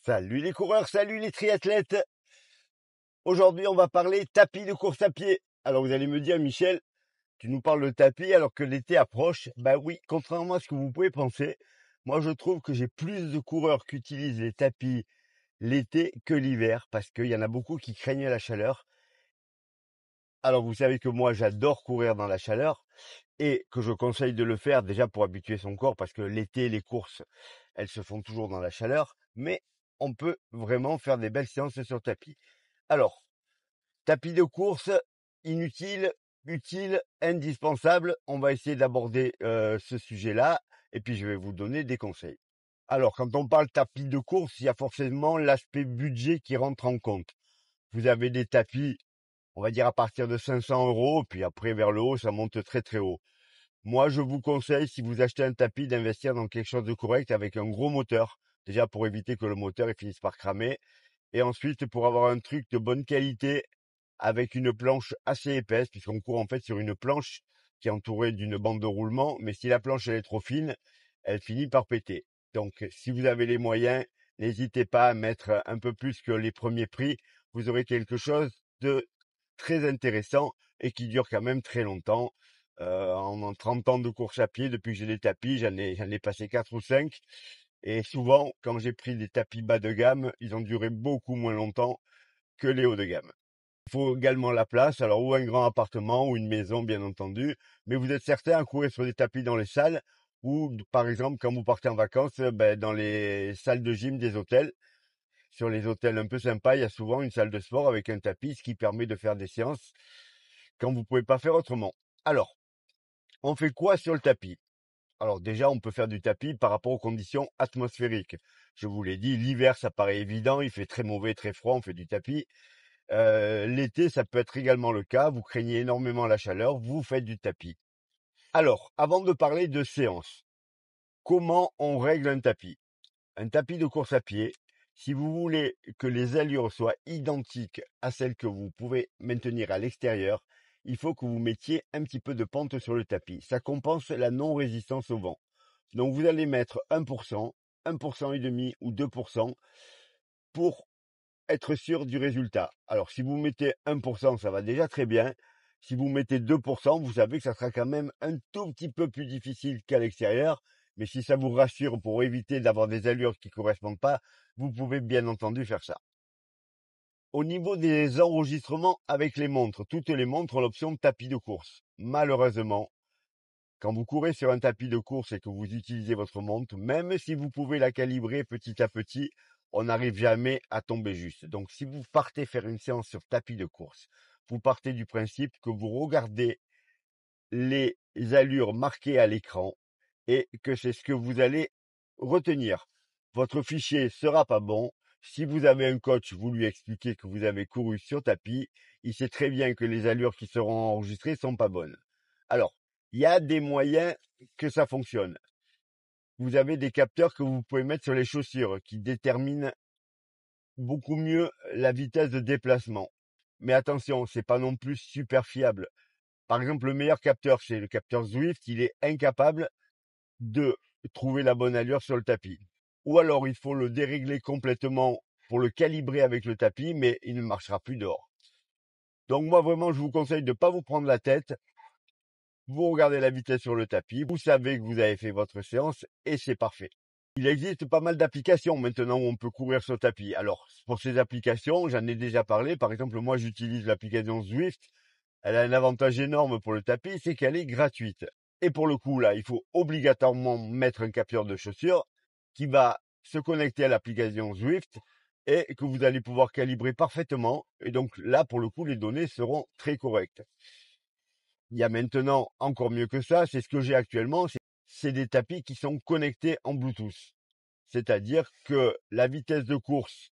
Salut les coureurs, salut les triathlètes. Aujourd'hui, on va parler tapis de course à pied. Alors vous allez me dire, Michel, tu nous parles de tapis alors que l'été approche. Ben oui, contrairement à ce que vous pouvez penser, moi je trouve que j'ai plus de coureurs qui utilisent les tapis l'été que l'hiver parce qu'il y en a beaucoup qui craignent la chaleur. Alors vous savez que moi j'adore courir dans la chaleur et que je conseille de le faire déjà pour habituer son corps parce que l'été, les courses, elles se font toujours dans la chaleur, mais on peut vraiment faire des belles séances sur tapis. Alors, tapis de course, inutile, utile, indispensable. On va essayer d'aborder ce sujet-là et puis je vais vous donner des conseils. Alors, quand on parle tapis de course, il y a forcément l'aspect budget qui rentre en compte. Vous avez des tapis, on va dire à partir de 500 euros, puis après vers le haut, ça monte très très haut. Moi, je vous conseille, si vous achetez un tapis, d'investir dans quelque chose de correct avec un gros moteur. Déjà pour éviter que le moteur il finisse par cramer. Et ensuite, pour avoir un truc de bonne qualité avec une planche assez épaisse, puisqu'on court en fait sur une planche qui est entourée d'une bande de roulement. Mais si la planche elle est trop fine, elle finit par péter. Donc, si vous avez les moyens, n'hésitez pas à mettre un peu plus que les premiers prix. Vous aurez quelque chose de très intéressant et qui dure quand même très longtemps. En 30 ans de course à pied, depuis que j'ai des tapis, j'en ai passé 4 ou 5. Et souvent, quand j'ai pris des tapis bas de gamme, ils ont duré beaucoup moins longtemps que les hauts de gamme. Il faut également la place, alors ou un grand appartement ou une maison, bien entendu. Mais vous êtes certain à courir sur des tapis dans les salles ou, par exemple, quand vous partez en vacances, dans les salles de gym des hôtels. Sur les hôtels un peu sympas, il y a souvent une salle de sport avec un tapis, ce qui permet de faire des séances quand vous pouvez pas faire autrement. Alors, on fait quoi sur le tapis? Alors déjà, on peut faire du tapis par rapport aux conditions atmosphériques. Je vous l'ai dit, l'hiver, ça paraît évident, il fait très mauvais, très froid, on fait du tapis. L'été, ça peut être également le cas, vous craignez énormément la chaleur, vous faites du tapis. Alors, avant de parler de séance, comment on règle un tapis? Un tapis de course à pied, si vous voulez que les allures soient identiques à celles que vous pouvez maintenir à l'extérieur, il faut que vous mettiez un petit peu de pente sur le tapis. Ça compense la non-résistance au vent. Donc vous allez mettre 1%, 1% et demi ou 2% pour être sûr du résultat. Alors si vous mettez 1%, ça va déjà très bien. Si vous mettez 2%, vous savez que ça sera quand même un tout petit peu plus difficile qu'à l'extérieur. Mais si ça vous rassure pour éviter d'avoir des allures qui ne correspondent pas, vous pouvez bien entendu faire ça. Au niveau des enregistrements avec les montres, toutes les montres ont l'option tapis de course. Malheureusement, quand vous courez sur un tapis de course et que vous utilisez votre montre, même si vous pouvez la calibrer petit à petit, on n'arrive jamais à tomber juste. Donc si vous partez faire une séance sur tapis de course, vous partez du principe que vous regardez les allures marquées à l'écran et que c'est ce que vous allez retenir. Votre fichier sera pas bon. Si vous avez un coach, vous lui expliquez que vous avez couru sur tapis, il sait très bien que les allures qui seront enregistrées sont pas bonnes. Alors, il y a des moyens que ça fonctionne. Vous avez des capteurs que vous pouvez mettre sur les chaussures qui déterminent beaucoup mieux la vitesse de déplacement. Mais attention, c'est pas non plus super fiable. Par exemple, le meilleur capteur, c'est le capteur Zwift, il est incapable de trouver la bonne allure sur le tapis. Ou alors, il faut le dérégler complètement pour le calibrer avec le tapis, mais il ne marchera plus dehors. Donc moi, vraiment, je vous conseille de ne pas vous prendre la tête. Vous regardez la vitesse sur le tapis, vous savez que vous avez fait votre séance et c'est parfait. Il existe pas mal d'applications maintenant où on peut courir sur tapis. Alors, pour ces applications, j'en ai déjà parlé. Par exemple, moi, j'utilise l'application Zwift. Elle a un avantage énorme pour le tapis, c'est qu'elle est gratuite. Et pour le coup, là, il faut obligatoirement mettre un capteur de chaussures qui va se connecter à l'application Zwift et que vous allez pouvoir calibrer parfaitement. Et donc là, pour le coup, les données seront très correctes. Il y a maintenant encore mieux que ça, c'est ce que j'ai actuellement, c'est des tapis qui sont connectés en Bluetooth. C'est-à-dire que la vitesse de course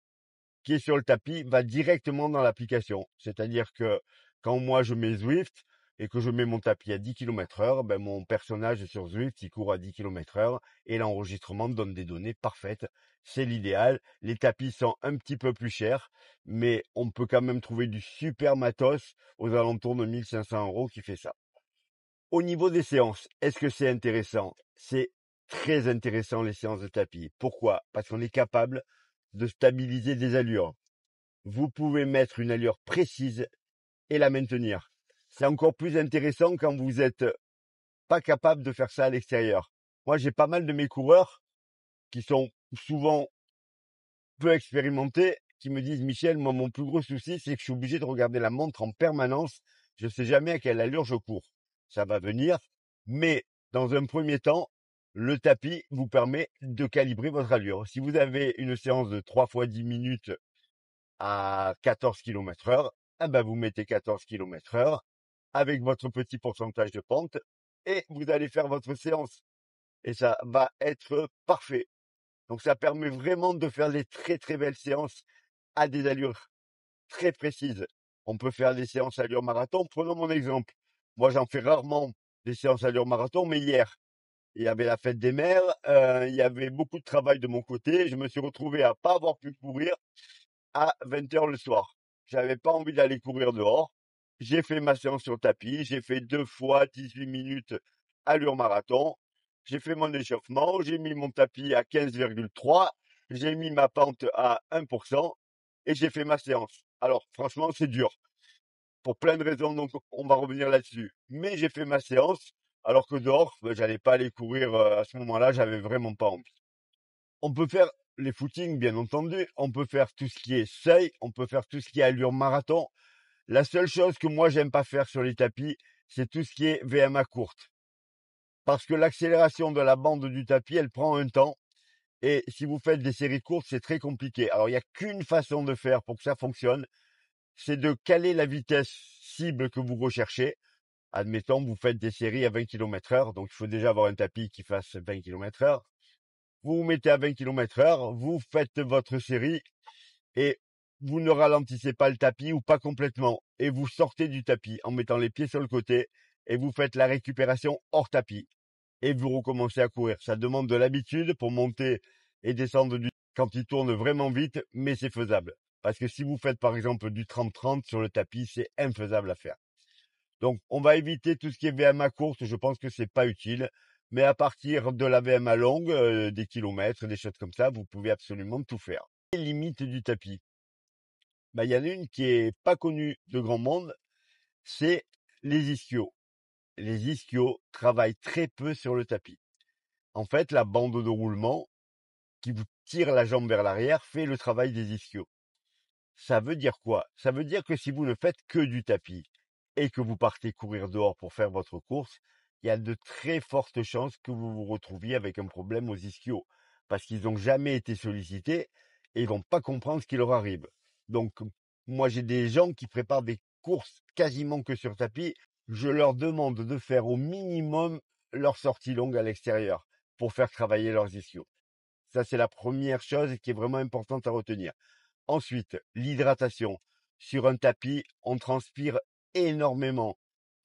qui est sur le tapis va directement dans l'application. C'est-à-dire que quand moi je mets Zwift et que je mets mon tapis à 10 km/h, mon personnage sur Zwift, il court à 10 km/h et l'enregistrement donne des données parfaites. C'est l'idéal. Les tapis sont un petit peu plus chers, mais on peut quand même trouver du super matos aux alentours de 1500 euros qui fait ça. Au niveau des séances, est-ce que c'est intéressant? C'est très intéressant les séances de tapis. Pourquoi? Parce qu'on est capable de stabiliser des allures. Vous pouvez mettre une allure précise et la maintenir. C'est encore plus intéressant quand vous êtes pas capable de faire ça à l'extérieur. Moi, j'ai pas mal de mes coureurs qui sont souvent peu expérimentés, qui me disent, Michel, moi, mon plus gros souci, c'est que je suis obligé de regarder la montre en permanence. Je sais jamais à quelle allure je cours. Ça va venir, mais dans un premier temps, le tapis vous permet de calibrer votre allure. Si vous avez une séance de 3 fois 10 minutes à 14 km heure, eh ben, vous mettez 14 km heure avec votre petit pourcentage de pente et vous allez faire votre séance. Et ça va être parfait. Donc ça permet vraiment de faire des très très belles séances à des allures très précises. On peut faire des séances à allure marathon. Prenons mon exemple. Moi, j'en fais rarement des séances à allure marathon, mais hier, il y avait la fête des mères, il y avait beaucoup de travail de mon côté. Je me suis retrouvé à pas avoir pu courir à 20 h le soir. J'avais pas envie d'aller courir dehors. J'ai fait ma séance sur tapis. J'ai fait 2 fois 18 minutes allure marathon. J'ai fait mon échauffement. J'ai mis mon tapis à 15,3. J'ai mis ma pente à 1% et j'ai fait ma séance. Alors, franchement, c'est dur. Pour plein de raisons, donc on va revenir là-dessus. Mais j'ai fait ma séance, alors que dehors, j'allais pas aller courir à ce moment-là, j'avais vraiment pas envie. On peut faire les footings, bien entendu. On peut faire tout ce qui est seuil. On peut faire tout ce qui est allure marathon. La seule chose que moi, j'aime pas faire sur les tapis, c'est tout ce qui est VMA courte. Parce que l'accélération de la bande du tapis, elle prend un temps. Et si vous faites des séries courtes, c'est très compliqué. Alors, il n'y a qu'une façon de faire pour que ça fonctionne. C'est de caler la vitesse cible que vous recherchez. Admettons, vous faites des séries à 20 km heure. Donc, il faut déjà avoir un tapis qui fasse 20 km heure. Vous vous mettez à 20 km heure, vous faites votre série et vous ne ralentissez pas le tapis ou pas complètement. Et vous sortez du tapis en mettant les pieds sur le côté et vous faites la récupération hors tapis. Et vous recommencez à courir. Ça demande de l'habitude pour monter et descendre quand il tourne vraiment vite, mais c'est faisable. Parce que si vous faites par exemple du 30-30 sur le tapis, c'est infaisable à faire. Donc, on va éviter tout ce qui est VMA courte. Je pense que c'est pas utile. Mais à partir de la VMA longue, des kilomètres, des choses comme ça, vous pouvez absolument tout faire. Les limites du tapis. Bah, il y en a une qui est pas connue de grand monde, c'est les ischios. Les ischios travaillent très peu sur le tapis. En fait, la bande de roulement qui vous tire la jambe vers l'arrière fait le travail des ischios. Ça veut dire quoi? Ça veut dire que si vous ne faites que du tapis et que vous partez courir dehors pour faire votre course, il y a de très fortes chances que vous vous retrouviez avec un problème aux ischios parce qu'ils n'ont jamais été sollicités et ils vont pas comprendre ce qui leur arrive. Donc, moi, j'ai des gens qui préparent des courses quasiment que sur tapis. Je leur demande de faire au minimum leur sortie longue à l'extérieur pour faire travailler leurs ischios. Ça, c'est la première chose qui est vraiment importante à retenir. Ensuite, l'hydratation. Sur un tapis, on transpire énormément.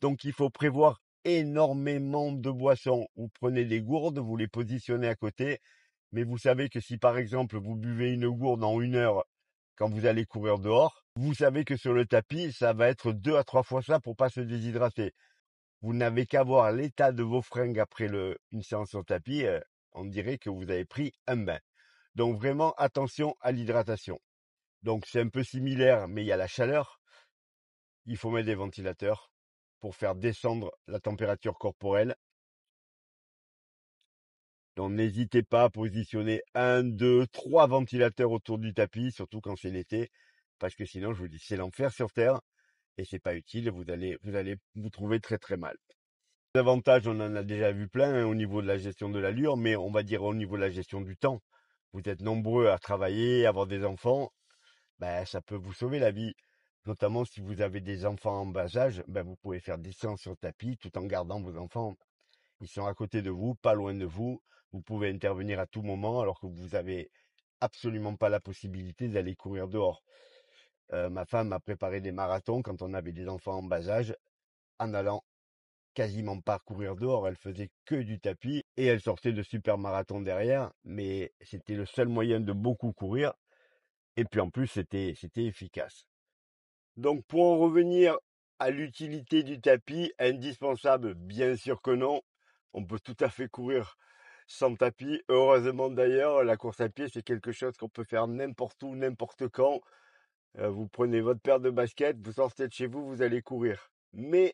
Donc, il faut prévoir énormément de boissons. Vous prenez des gourdes, vous les positionnez à côté. Mais vous savez que si, par exemple, vous buvez une gourde en 1 heure quand vous allez courir dehors, vous savez que sur le tapis, ça va être 2 à 3 fois ça pour pas se déshydrater. Vous n'avez qu'à voir l'état de vos fringues après une séance sur tapis, on dirait que vous avez pris un bain. Donc vraiment attention à l'hydratation. Donc c'est un peu similaire, mais il y a la chaleur. Il faut mettre des ventilateurs pour faire descendre la température corporelle. Donc n'hésitez pas à positionner 1, 2, 3 ventilateurs autour du tapis, surtout quand c'est l'été, parce que sinon, je vous dis, c'est l'enfer sur Terre et c'est pas utile. Vous allez vous trouver très très mal. Les avantages, on en a déjà vu plein au niveau de la gestion de l'allure, mais on va dire au niveau de la gestion du temps. Vous êtes nombreux à travailler, à avoir des enfants, ben, ça peut vous sauver la vie. Notamment si vous avez des enfants en bas âge, ben, vous pouvez faire des séances sur tapis tout en gardant vos enfants. Ils sont à côté de vous, pas loin de vous. Vous pouvez intervenir à tout moment alors que vous avez absolument pas la possibilité d'aller courir dehors. Ma femme a préparé des marathons quand on avait des enfants en bas âge en allant quasiment pas courir dehors. Elle faisait que du tapis et elle sortait de super marathons derrière, mais c'était le seul moyen de beaucoup courir. Et puis en plus, c'était efficace. Donc pour en revenir à l'utilité du tapis, indispensable, bien sûr que non. On peut tout à fait courir sans tapis. Heureusement d'ailleurs, la course à pied, c'est quelque chose qu'on peut faire n'importe où, n'importe quand. Vous prenez votre paire de baskets, vous sortez de chez vous, vous allez courir. Mais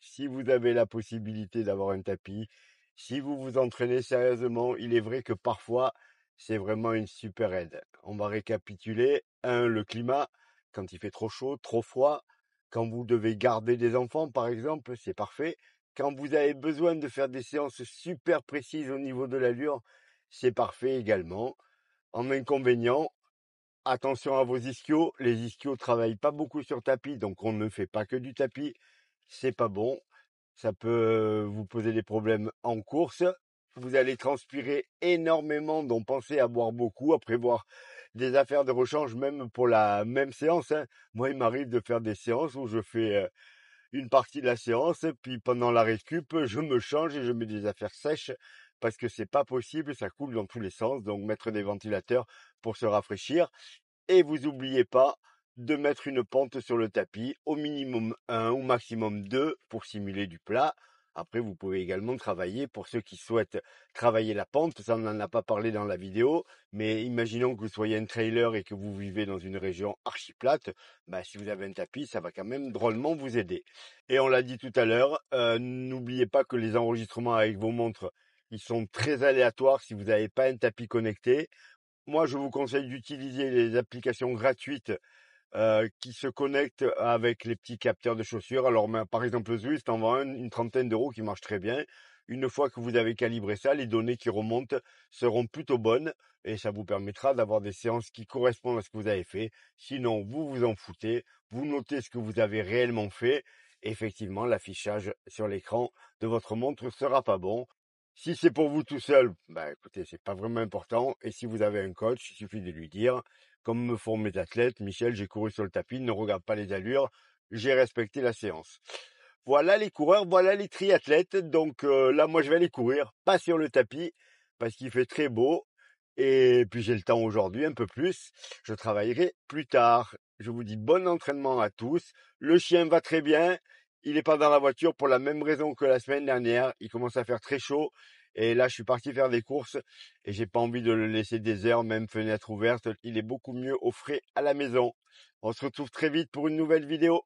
si vous avez la possibilité d'avoir un tapis, si vous vous entraînez sérieusement, il est vrai que parfois, c'est vraiment une super aide. On va récapituler. Un, le climat, quand il fait trop chaud, trop froid. Quand vous devez garder des enfants, par exemple, c'est parfait. Quand vous avez besoin de faire des séances super précises au niveau de l'allure, c'est parfait également. En inconvénient, attention à vos ischios. Les ischios travaillent pas beaucoup sur tapis, donc on ne fait pas que du tapis. C'est pas bon. Ça peut vous poser des problèmes en course. Vous allez transpirer énormément, donc pensez à boire beaucoup, à prévoir des affaires de rechange même pour la même séance, hein. Moi, il m'arrive de faire des séances où je fais une partie de la séance, puis pendant la récup, je me change et je mets des affaires sèches parce que c'est pas possible, ça coule dans tous les sens. Donc mettre des ventilateurs pour se rafraîchir. Et vous oubliez pas de mettre une pente sur le tapis, au minimum 1 ou maximum 2 pour simuler du plat. Après, vous pouvez également travailler pour ceux qui souhaitent travailler la pente. Ça, on n'en a pas parlé dans la vidéo, mais imaginons que vous soyez un trailer et que vous vivez dans une région archi plate. Bah, si vous avez un tapis, ça va quand même drôlement vous aider. Et on l'a dit tout à l'heure, n'oubliez pas que les enregistrements avec vos montres, ils sont très aléatoires si vous n'avez pas un tapis connecté. Moi, je vous conseille d'utiliser les applications gratuites qui se connectent avec les petits capteurs de chaussures. Alors, par exemple, Zwift en vend une trentaine d'euros qui marche très bien. Une fois que vous avez calibré ça, les données qui remontent seront plutôt bonnes et ça vous permettra d'avoir des séances qui correspondent à ce que vous avez fait. Sinon, vous vous en foutez, vous notez ce que vous avez réellement fait. Effectivement, l'affichage sur l'écran de votre montre sera pas bon. Si c'est pour vous tout seul, bah écoutez, c'est pas vraiment important. Et si vous avez un coach, il suffit de lui dire, comme me font mes athlètes, Michel, j'ai couru sur le tapis, ne regarde pas les allures, j'ai respecté la séance. Voilà les coureurs, voilà les triathlètes. Donc là, moi, je vais aller courir, pas sur le tapis, parce qu'il fait très beau. Et puis j'ai le temps aujourd'hui, un peu plus. Je travaillerai plus tard. Je vous dis bon entraînement à tous. Le chien va très bien. Il n'est pas dans la voiture pour la même raison que la semaine dernière. Il commence à faire très chaud. Et là, je suis parti faire des courses et j'ai pas envie de le laisser des heures, même fenêtre ouverte. Il est beaucoup mieux au frais à la maison. On se retrouve très vite pour une nouvelle vidéo.